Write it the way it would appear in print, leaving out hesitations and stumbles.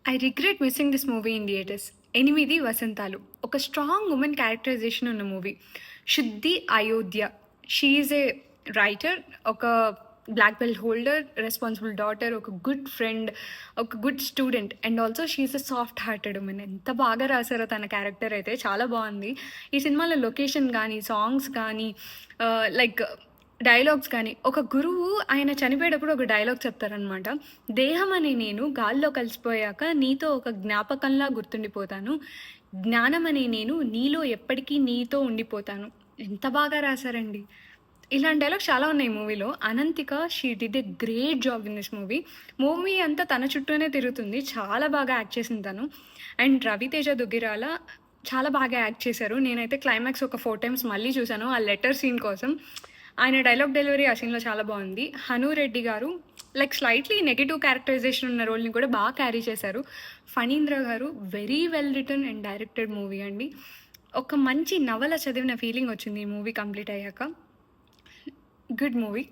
I regret missing this movie in theatres. 'Enimidi Vasantalu' ఒక strong women characterization ఉన్న movie. 'Shuddhi Ayodhya' she is a writer, ఒక black belt holder, responsible daughter, ఒక good friend, ఒక good student and also she is a soft hearted women. ఎంత బాగా రాసారో తన character అయితే చాలా బాగుంది. ఈ సినిమాలో లొకేషన్ కానీ, సాంగ్స్ కానీ, లైక్ డైలాగ్స్ కానీ, ఒక గురువు ఆయన చనిపోయేటప్పుడు ఒక డైలాగ్ చెప్తారనమాట. దేహం అనే నేను గాల్లో కలిసిపోయాక నీతో ఒక జ్ఞాపకంలా గుర్తుండిపోతాను. జ్ఞానం అనే నేను నీలో ఎప్పటికీ నీతో ఉండిపోతాను. ఎంత బాగా రాశారండి. ఇలాంటి డైలాగ్స్ చాలా ఉన్నాయి మూవీలో. Ananthika she did a great job in this movie. Movie అంతా తన చుట్టూనే తిరుగుతుంది. చాలా బాగా యాక్ట్ చేసింది తను. అండ్ రవితేజ దుగ్గిరాల చాలా బాగా యాక్ట్ చేశారు. నేనైతే క్లైమాక్స్ ఒక 4 టైమ్స్ మళ్ళీ చూశాను ఆ లెటర్ సీన్ కోసం. ఆయన డైలాగ్ డెలివరీ ఆ సీన్‌లో చాలా బావుంది. 'హను రెడ్డి' గారు లైక్ స్లైట్‌లీ నెగెటివ్ క్యారెక్టరైజేషన్ ఉన్న రోల్‌ని కూడా బాగా క్యారీ చేశారు. 'ఫణీంద్ర' గారు very well written and directed movie అండి. ఒక మంచి నవల చదివిన ఫీలింగ్ వచ్చింది ఈ మూవీ కంప్లీట్ అయ్యాక. Good movie.